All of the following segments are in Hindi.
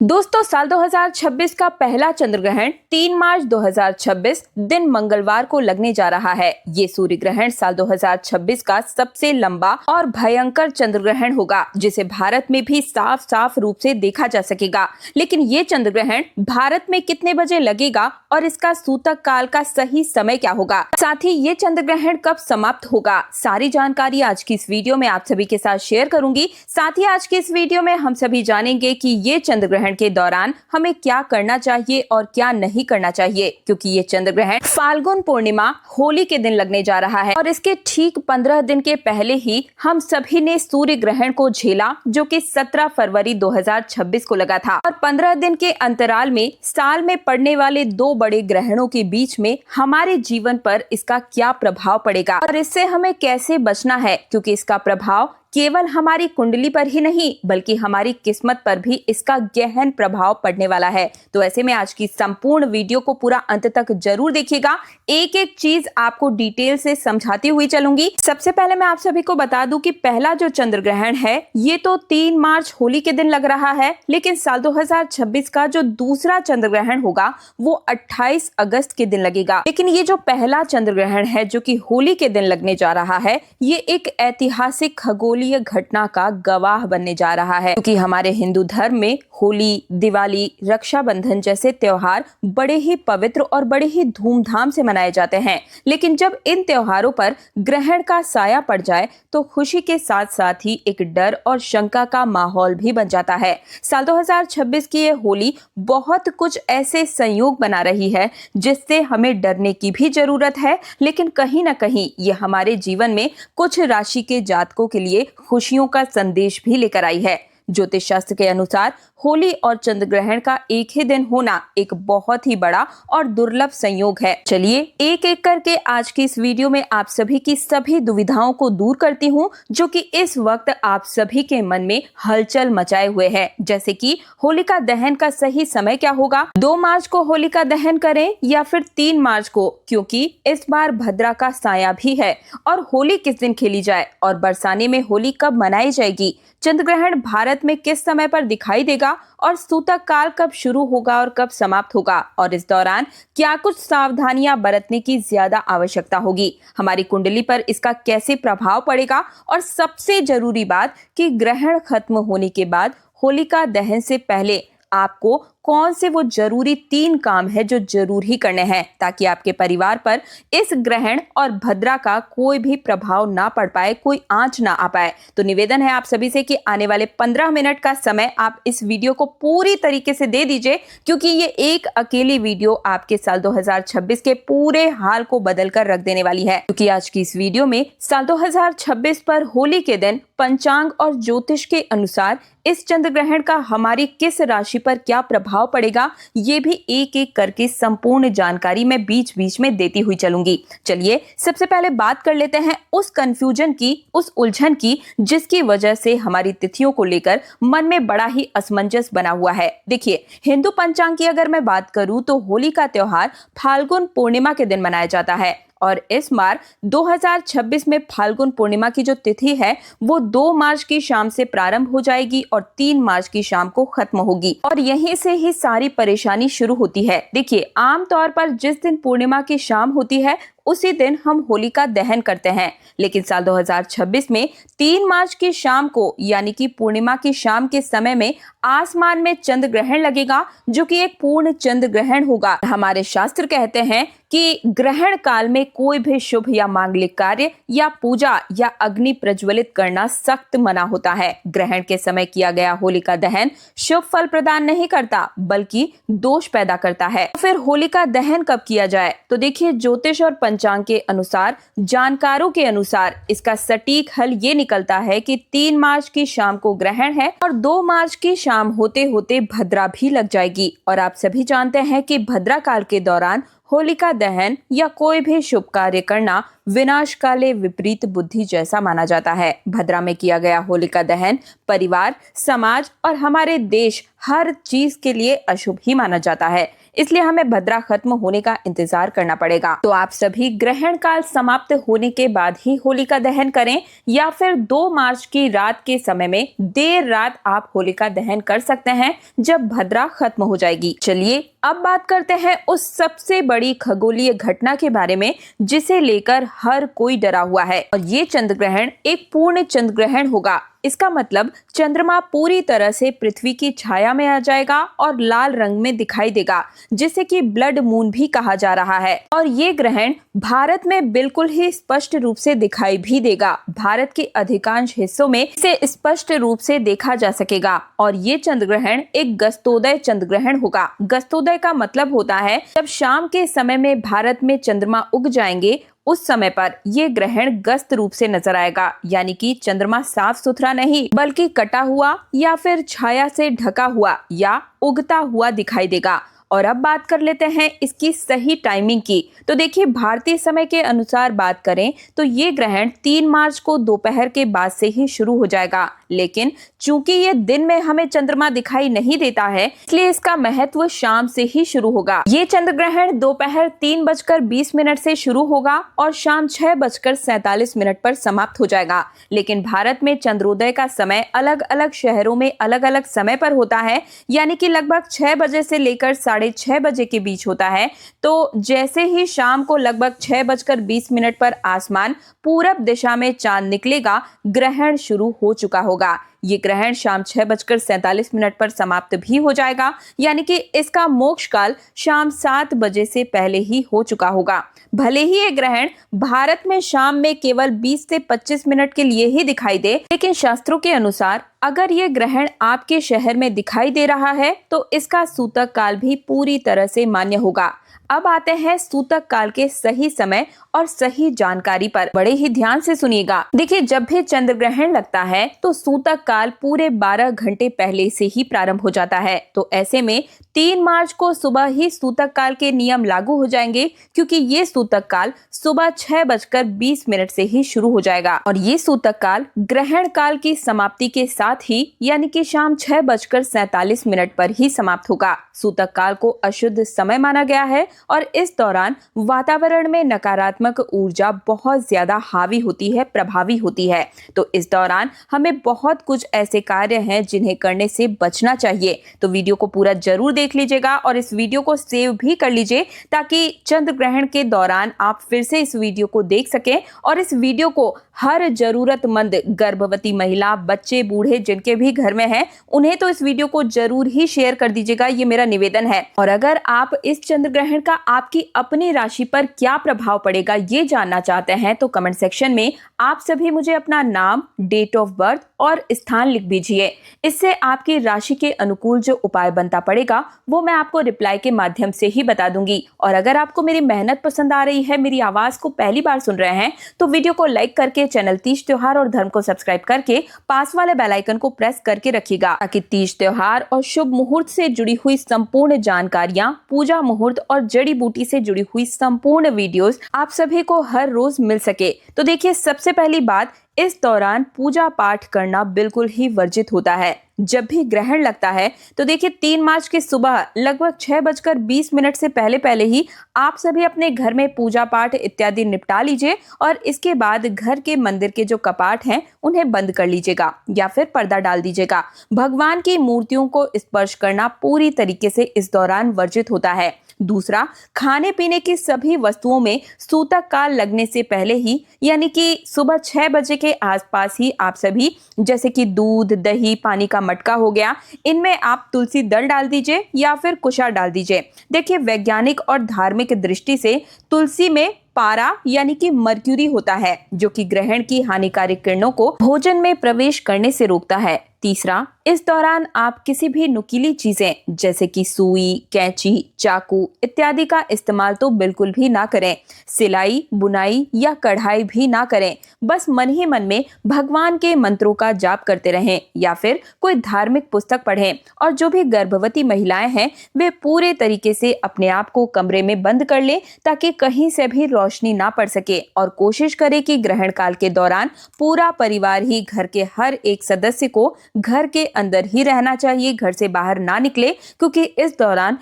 दोस्तों, साल 2026 का पहला चंद्र ग्रहण 3 मार्च 2026 दिन मंगलवार को लगने जा रहा है। ये सूर्य ग्रहण साल 2026 का सबसे लंबा और भयंकर चंद्र ग्रहण होगा, जिसे भारत में भी साफ साफ रूप से देखा जा सकेगा। लेकिन ये चंद्र ग्रहण भारत में कितने बजे लगेगा और इसका सूतक काल का सही समय क्या होगा, साथ ही ये चंद्र ग्रहण कब समाप्त होगा, सारी जानकारी आज की इस वीडियो में आप सभी के साथ शेयर करूंगी। साथ ही आज की इस वीडियो में हम सभी जानेंगे कि ये चंद्र ग्रहण के दौरान हमें क्या करना चाहिए और क्या नहीं करना चाहिए, क्योंकि ये चंद्र ग्रहण फाल्गुन पूर्णिमा होली के दिन लगने जा रहा है और इसके ठीक 15 दिन के पहले ही हम सभी ने सूर्य ग्रहण को झेला, जो कि 17 फरवरी 2026 को लगा था। और 15 दिन के अंतराल में साल में पड़ने वाले दो बड़े ग्रहणों के बीच में हमारे जीवन पर इसका क्या प्रभाव पड़ेगा और इससे हमें कैसे बचना है, क्योंकि इसका प्रभाव केवल हमारी कुंडली पर ही नहीं बल्कि हमारी किस्मत पर भी इसका गहन प्रभाव पड़ने वाला है। तो ऐसे में आज की संपूर्ण वीडियो को पूरा अंत तक जरूर देखिएगा। एक एक चीज आपको डिटेल से समझाती हुई चलूंगी। सबसे पहले मैं आप सभी को बता दूं कि पहला जो चंद्र ग्रहण है ये तो 3 मार्च होली के दिन लग रहा है, लेकिन साल 2026 का जो दूसरा चंद्र ग्रहण होगा वो 28 अगस्त के दिन लगेगा। लेकिन ये जो पहला चंद्र ग्रहण है जो कि होली के दिन लगने जा रहा है, ये एक ऐतिहासिक खगोलीय घटना का गवाह बनने जा रहा है, क्योंकि हमारे हिंदू धर्म में होली, दिवाली, रक्षाबंधन जैसे त्योहार बड़े ही पवित्र और बड़े ही धूमधाम से मनाए जाते हैं। लेकिन जब इन त्योहारों पर ग्रहण का साया पड़ जाए तो खुशी के साथ साथ ही एक डर और शंका का माहौल भी बन जाता है। साल 2026 की ये होली बहुत कुछ ऐसे संयोग बना रही है जिससे हमें डरने की भी जरूरत है, लेकिन कहीं ना कहीं ये हमारे जीवन में कुछ राशि के जातकों के लिए खुशियों का संदेश भी लेकर आई है। ज्योतिष शास्त्र के अनुसार होली और चंद्र ग्रहण का एक ही दिन होना एक बहुत ही बड़ा और दुर्लभ संयोग है। चलिए एक एक करके आज की इस वीडियो में आप सभी की सभी दुविधाओं को दूर करती हूँ, जो कि इस वक्त आप सभी के मन में हलचल मचाए हुए है। जैसे कि होलिका दहन का सही समय क्या होगा, 2 मार्च को होलिका दहन करें या फिर 3 मार्च को, क्योंकि इस बार भद्रा का साया भी है, और होली किस दिन खेली जाए और बरसाने में होली कब मनाई जाएगी, चंद्र ग्रहण भारत में किस समय पर दिखाई देगा और सूतक काल कब शुरू होगा और कब समाप्त होगा, और इस दौरान क्या कुछ सावधानियां बरतने की ज्यादा आवश्यकता होगी, हमारी कुंडली पर इसका कैसे प्रभाव पड़ेगा, और सबसे जरूरी बात कि ग्रहण खत्म होने के बाद होलिका दहन से पहले आपको कौन से वो जरूरी 3 काम है जो जरूर ही करने हैं, ताकि आपके परिवार पर इस ग्रहण और भद्रा का कोई भी प्रभाव ना पड़ पाए, कोई आंच ना आ पाए। तो निवेदन है आप सभी से कि आने वाले 15 मिनट का समय आप इस वीडियो को पूरी तरीके से दे दीजिए, क्योंकि ये एक अकेली वीडियो आपके साल 2026 के पूरे हाल को बदल कर रख देने वाली है। क्योंकि आज की इस वीडियो में साल 2026 पर होली के दिन पंचांग और ज्योतिष के अनुसार इस चंद्र ग्रहण का हमारी किस राशि पर क्या प्रभाव पड़ेगा, ये भी एक एक करके संपूर्ण जानकारी मैं बीच बीच में देती हुई चलूंगी। चलिए सबसे पहले बात कर लेते हैं उस कंफ्यूजन की, उस उलझन की, जिसकी वजह से हमारी तिथियों को लेकर मन में बड़ा ही असमंजस बना हुआ है। देखिए, हिंदू पंचांग की अगर मैं बात करूं तो होली का त्योहार फाल्गुन पूर्णिमा के दिन मनाया जाता है, और इस बार 2026 में फाल्गुन पूर्णिमा की जो तिथि है वो 2 मार्च की शाम से प्रारंभ हो जाएगी और 3 मार्च की शाम को खत्म होगी, और यहीं से ही सारी परेशानी शुरू होती है। देखिए, आमतौर पर जिस दिन पूर्णिमा की शाम होती है उसी दिन हम होलिका दहन करते हैं, लेकिन साल 2026 में 3 मार्च की शाम को यानी कि पूर्णिमा की शाम के समय में आसमान में चंद्र ग्रहण लगेगा, जो कि एक पूर्ण चंद्र ग्रहण होगा। हमारे शास्त्र कहते हैं कि ग्रहण काल में कोई भी शुभ या मांगलिक कार्य या पूजा या अग्नि प्रज्वलित करना सख्त मना होता है। ग्रहण के समय किया गया होलिका दहन शुभ फल प्रदान नहीं करता बल्कि दोष पैदा करता है। तो फिर होलिका दहन कब किया जाए, तो देखिए, ज्योतिष और पंचांग के अनुसार, जानकारों के अनुसार इसका सटीक हल ये निकलता है कि 3 मार्च की शाम को ग्रहण है और 2 मार्च की शाम होते होते भद्रा भी लग जाएगी। और आप सभी जानते हैं कि भद्रा काल के दौरान होलिका दहन या कोई भी शुभ कार्य करना विनाश काले विपरीत बुद्धि जैसा माना जाता है। भद्रा में किया गया होलिका दहन परिवार, समाज और हमारे देश हर चीज के लिए अशुभ ही माना जाता है। इसलिए हमें भद्रा खत्म होने का इंतजार करना पड़ेगा। तो आप सभी ग्रहण काल समाप्त होने के बाद ही होलिका दहन करें या फिर 2 मार्च की रात के समय में देर रात आप होलिका दहन कर सकते हैं जब भद्रा खत्म हो जाएगी। चलिए अब बात करते हैं उस सबसे बड़ी खगोलीय घटना के बारे में जिसे लेकर हर कोई डरा हुआ है, और ये चंद्र ग्रहण एक पूर्ण चंद्र ग्रहण होगा। इसका मतलब चंद्रमा पूरी तरह से पृथ्वी की छाया में आ जाएगा और लाल रंग में दिखाई देगा, जिसे कि ब्लड मून भी कहा जा रहा है। और ये ग्रहण भारत में बिल्कुल ही स्पष्ट रूप से दिखाई भी देगा। भारत के अधिकांश हिस्सों में इसे स्पष्ट रूप से देखा जा सकेगा। और ये चंद्र ग्रहण एक गस्तोदय चंद्र ग्रहण होगा। गस्तोदय का मतलब होता है जब शाम के समय में भारत में चंद्रमा उग जाएंगे, उस समय पर ये ग्रहण गस्त रूप से नजर आएगा, यानी कि चंद्रमा साफ सुथरा नहीं बल्कि कटा हुआ या फिर छाया से ढका हुआ या उगता हुआ दिखाई देगा। और अब बात कर लेते हैं इसकी सही टाइमिंग की। तो देखिए, भारतीय समय के अनुसार बात करें तो ये ग्रहण 3 मार्च को दोपहर के बाद से ही शुरू हो जाएगा, लेकिन चूंकि ये दिन में हमें चंद्रमा दिखाई नहीं देता है, इसलिए इसका महत्व शाम से ही शुरू होगा। ये चंद्र ग्रहण दोपहर 3:20 से शुरू होगा और शाम 6:47 पर समाप्त हो जाएगा। लेकिन भारत में चंद्रोदय का समय अलग अलग शहरों में अलग अलग समय पर होता है, यानी कि लगभग 6 बजे से लेकर 6:30 बजे के बीच होता है। तो जैसे ही शाम को लगभग 6:20 पर आसमान पूरब दिशा में चांद निकलेगा, ग्रहण शुरू हो चुका होगा। ये ग्रहण शाम 6:47 पर समाप्त भी हो जाएगा, यानी कि इसका मोक्ष काल शाम 7 बजे से पहले ही हो चुका होगा। भले ही ये ग्रहण भारत में शाम में केवल 20 से 25 मिनट के लिए ही दिखाई दे, लेकिन शास्त्रों के अनुसार अगर ये ग्रहण आपके शहर में दिखाई दे रहा है तो इसका सूतक काल भी पूरी तरह से मान्य होगा। अब आते हैं सूतक काल के सही समय और सही जानकारी पर। बड़े ही ध्यान से सुनिएगा। देखिए, जब भी चंद्र ग्रहण लगता है तो सूतक काल पूरे 12 घंटे पहले से ही प्रारंभ हो जाता है। तो ऐसे में 3 मार्च को सुबह ही सूतक काल के नियम लागू हो जाएंगे, क्योंकि ये सूतक काल सुबह 6:20 से ही शुरू हो जाएगा। और ये सूतक काल ग्रहण काल की समाप्ति के साथ ही, यानी कि शाम 6:47 पर ही समाप्त होगा। सूतक काल को अशुद्ध समय माना गया है और इस दौरान वातावरण में नकारात्मक ऊर्जा बहुत ज्यादा हावी होती है, प्रभावी होती है। तो इस दौरान हमें बहुत कुछ ऐसे कार्य हैं जिन्हें करने से बचना चाहिए। तो वीडियो को पूरा जरूर देख लीजिएगा और इस वीडियो को सेव भी कर लीजिए, ताकि चंद्र ग्रहण के दौरान आप फिर से इस वीडियो को देख सकें। और इस वीडियो को हर जरूरतमंद गर्भवती महिला, बच्चे, बूढ़े जिनके भी घर में हैं, उन्हें तो इस वीडियो को जरूर ही शेयर कर दीजिएगा, ये मेरा निवेदन है। और अगर आप इस चंद्र ग्रहण का आपकी अपनी राशि पर क्या प्रभाव पड़ेगा ये जानना चाहते हैं तो कमेंट सेक्शन में आप सभी मुझे अपना नाम, डेट ऑफ बर्थ और स्थान लिख दीजिए। इससे आपकी राशि के अनुकूल जो उपाय बनता पड़ेगा वो मैं आपको रिप्लाई के माध्यम से ही बता दूंगी। और अगर आपको मेरी मेहनत पसंद आ रही है, मेरी आवाज को पहली बार सुन रहे हैं, तो वीडियो को लाइक करके चैनल तीज त्योहार और धर्म को सब्सक्राइब करके पास वाले बेल आइकन को प्रेस करके रखिएगा, ताकि तीज त्योहार और शुभ मुहूर्त से जुड़ी हुई संपूर्ण जानकारियां, पूजा मुहूर्त और जड़ी बूटी से जुड़ी हुई संपूर्ण वीडियोस आप सभी को हर रोज मिल सके। तो देखिए, सबसे पहली बात, इस दौरान पूजा पाठ करना बिल्कुल ही वर्जित होता है। जब भी ग्रहण लगता है तो देखिए 3 मार्च की सुबह लगभग 6:20 से पहले ही आप सभी अपने घर में पूजा पाठ इत्यादि निपटा लीजिए और इसके बाद घर के मंदिर के जो कपाट हैं उन्हें बंद कर लीजिएगा या फिर पर्दा डाल दीजिएगा। भगवान की मूर्तियों को स्पर्श करना पूरी तरीके से इस दौरान वर्जित होता है। दूसरा, खाने पीने की सभी वस्तुओं में सूतक काल लगने से पहले ही, यानी कि सुबह 6 बजे के आसपास ही आप सभी, जैसे कि दूध, दही, पानी का मटका हो गया, इनमें आप तुलसी दल डाल दीजिए या फिर कुशा डाल दीजिए। देखिए, वैज्ञानिक और धार्मिक दृष्टि से तुलसी में पारा यानी कि मर्क्यूरी होता है, जो कि ग्रहण की हानिकारक किरणों को भोजन में प्रवेश करने से रोकता है। तीसरा, इस दौरान आप किसी भी नुकीली चीजें जैसे कि सुई, कैंची, चाकू इत्यादि का इस्तेमाल तो बिल्कुल भी ना करें। सिलाई, बुनाई या कढ़ाई भी ना करें। बस मन ही मन में भगवान के मंत्रों का जाप करते रहें या फिर कोई धार्मिक पुस्तक पढ़ें। और जो भी गर्भवती महिलाएं हैं वे पूरे तरीके से अपने आप को कमरे में बंद कर लें, ताकि कहीं से भी रोशनी ना पड़ सके और कोशिश करें कि ग्रहण काल के दौरान पूरा परिवार ही घर के हर एक सदस्य को घर के अंदर ही रहना चाहिए, घर से बाहर ना निकले, क्योंकि इस दौरान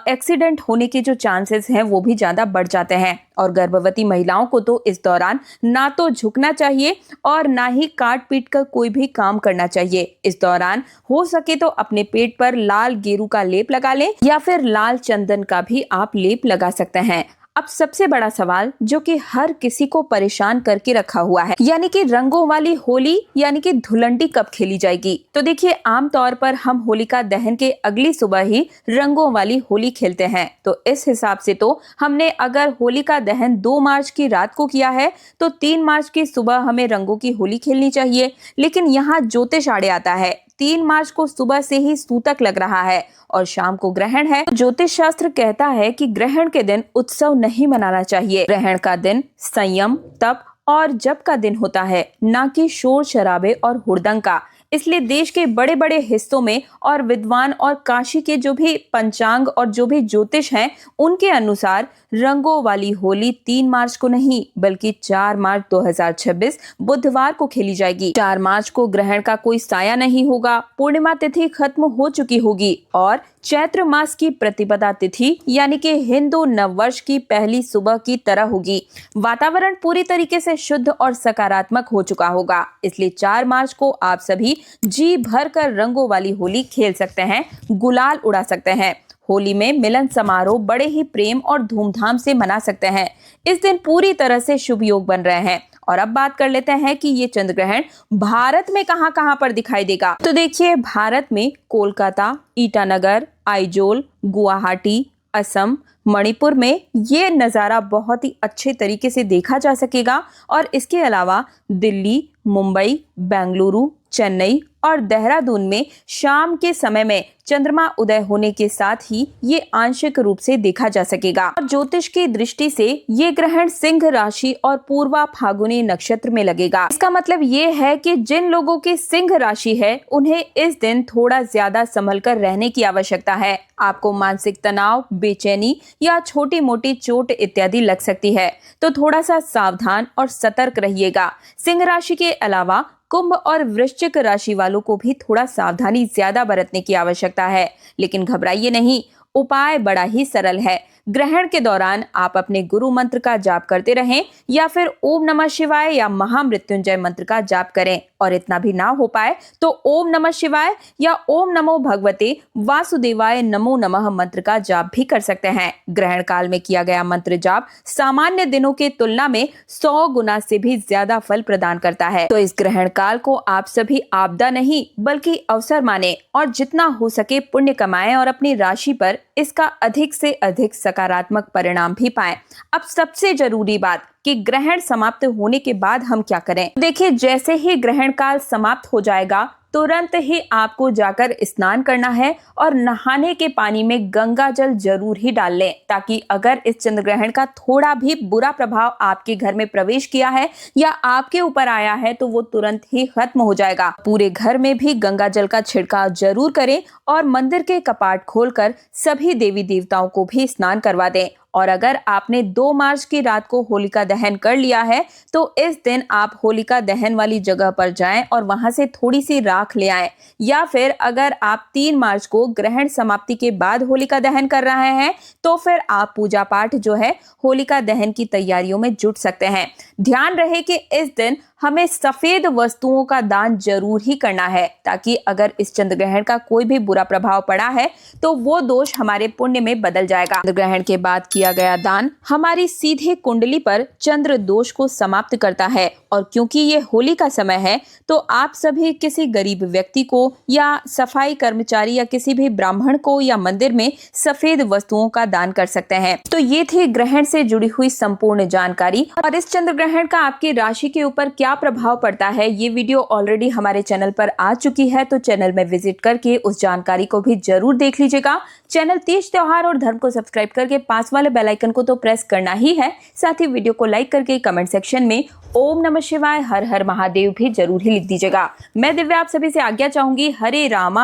एक्सीडेंट होने के जो चांसेस हैं वो भी ज्यादा बढ़ जाते हैं। और गर्भवती महिलाओं को तो इस दौरान ना तो झुकना चाहिए और ना ही काट पीट कर कोई भी काम करना चाहिए। इस दौरान हो सके तो अपने पेट पर लाल गेरू का लेप लगा लें या फिर लाल चंदन का भी आप लेप लगा सकते हैं। अब सबसे बड़ा सवाल जो कि हर किसी को परेशान करके रखा हुआ है, यानी कि रंगों वाली होली यानी कि धुलंडी कब खेली जाएगी। तो देखिए, आमतौर पर हम होलिका दहन के अगली सुबह ही रंगों वाली होली खेलते हैं। तो इस हिसाब से तो हमने अगर होलिका दहन 2 मार्च की रात को किया है तो 3 मार्च की सुबह हमें रंगों की होली खेलनी चाहिए। लेकिन यहाँ ज्योतिष आड़े आता है। 3 मार्च को सुबह से ही सूतक लग रहा है और शाम को ग्रहण है। ज्योतिष शास्त्र कहता है कि ग्रहण के दिन उत्सव नहीं मनाना चाहिए। ग्रहण का दिन संयम, तप और जप का दिन होता है, ना कि शोर शराबे और हुड़दंग का। इसलिए देश के बड़े बड़े हिस्सों में और विद्वान और काशी के जो भी पंचांग और जो भी ज्योतिष हैं उनके अनुसार रंगों वाली होली 3 मार्च को नहीं बल्कि 4 मार्च 2026 बुधवार को खेली जाएगी। 4 मार्च को ग्रहण का कोई साया नहीं होगा, पूर्णिमा तिथि खत्म हो चुकी होगी और चैत्र मास की प्रतिपदा तिथि यानी कि हिंदू नववर्ष की पहली सुबह की तरह होगी। वातावरण पूरी तरीके से शुद्ध और सकारात्मक हो चुका होगा। इसलिए 4 मार्च को आप सभी जी भर कर रंगों वाली होली खेल सकते हैं, गुलाल उड़ा सकते हैं। होली में मिलन समारोह बड़े ही प्रेम और धूमधाम से मना सकते हैं। इस दिन पूरी तरह से शुभ योग बन रहे हैं। और अब बात कर लेते हैं कि ये चंद्र ग्रहण भारत में कहां कहां पर दिखाई देगा। तो देखिए, भारत में कोलकाता, ईटानगर, आइजोल, गुवाहाटी, असम, मणिपुर में ये नज़ारा बहुत ही अच्छे तरीके से देखा जा सकेगा। और इसके अलावा दिल्ली, मुंबई, बेंगलुरु, चेन्नई और देहरादून में शाम के समय में चंद्रमा उदय होने के साथ ही ये आंशिक रूप से देखा जा सकेगा। और ज्योतिष की दृष्टि से ये ग्रहण सिंह राशि और पूर्वा फागुनी नक्षत्र में लगेगा। इसका मतलब ये है कि जिन लोगों की सिंह राशि है उन्हें इस दिन थोड़ा ज्यादा संभल कर रहने की आवश्यकता है। आपको मानसिक तनाव, बेचैनी या छोटी मोटी चोट इत्यादि लग सकती है, तो थोड़ा सा सावधान और सतर्क रहिएगा। सिंह राशि के अलावा कुंभ और वृश्चिक राशि वालों को भी थोड़ा सावधानी ज्यादा बरतने की आवश्यकता है, लेकिन घबराइए नहीं, उपाय बड़ा ही सरल है। ग्रहण के दौरान आप अपने गुरु मंत्र का जाप करते रहें या फिर ओम नमः शिवाय या महामृत्युंजय मंत्र का जाप करें। और इतना भी ना हो पाए तो ओम नमः शिवाय या ओम नमो भगवते वासुदेवाय नमो नमः मंत्र का जाप भी कर सकते हैं। ग्रहण काल में किया गया मंत्र जाप सामान्य दिनों के तुलना में 100 गुना से भी ज्यादा फल प्रदान करता है। तो इस ग्रहण काल को आप सभी आपदा नहीं बल्कि अवसर माने और जितना हो सके पुण्य कमाएं और अपनी राशि पर इसका अधिक से अधिक सकारात्मक परिणाम भी पाएं। अब सबसे जरूरी बात कि ग्रहण समाप्त होने के बाद हम क्या करें। देखिए, जैसे ही ग्रहण काल समाप्त हो जाएगा तुरंत ही आपको जाकर स्नान करना है और नहाने के पानी में गंगा जल जरूर ही डाल लें, ताकि अगर इस चंद्र ग्रहण का थोड़ा भी बुरा प्रभाव आपके घर में प्रवेश किया है या आपके ऊपर आया है तो वो तुरंत ही खत्म हो जाएगा। पूरे घर में भी गंगा जल का छिड़काव जरूर करें और मंदिर के कपाट खोलकर सभी देवी देवताओं को भी स्नान करवा दें। और अगर आपने 2 मार्च की रात को होलिका दहन कर लिया है तो इस दिन आप होलिका दहन वाली जगह पर जाएं और वहां से थोड़ी सी राख ले आएं। या फिर अगर आप 3 मार्च को ग्रहण समाप्ति के बाद होलिका दहन कर रहे हैं तो फिर आप पूजा पाठ जो है होलिका दहन की तैयारियों में जुट सकते हैं। ध्यान रहे कि इस दिन हमें सफेद वस्तुओं का दान जरूर ही करना है, ताकि अगर इस चंद्र ग्रहण का कोई भी बुरा प्रभाव पड़ा है तो वो दोष हमारे पुण्य में बदल जाएगा। चंद्र ग्रहण के बाद किया गया दान हमारी सीधे कुंडली पर चंद्र दोष को समाप्त करता है। और क्योंकि ये होली का समय है तो आप सभी किसी गरीब व्यक्ति को या सफाई कर्मचारी या किसी भी ब्राह्मण को या मंदिर में सफेद वस्तुओं का दान कर सकते हैं। तो ये थी ग्रहण से जुड़ी हुई संपूर्ण जानकारी। और इस चंद्र ग्रहण का आपकी राशि के ऊपर क्या प्रभाव पड़ता है ये वीडियो ऑलरेडी हमारे चैनल पर आ चुकी है, तो चैनल में विजिट करके उस जानकारी को भी जरूर देख लीजिएगा। चैनल तीज त्योहार और धर्म को सब्सक्राइब करके पास वाले बेल आइकन को तो प्रेस करना ही है। साथ ही वीडियो को लाइक करके कमेंट सेक्शन में ओम नमः शिवाय हर हर महादेव भी जरूर ही लिख दीजिएगा। मैं दिव्या आप सभी से आज्ञा चाहूंगी। हरे रामा।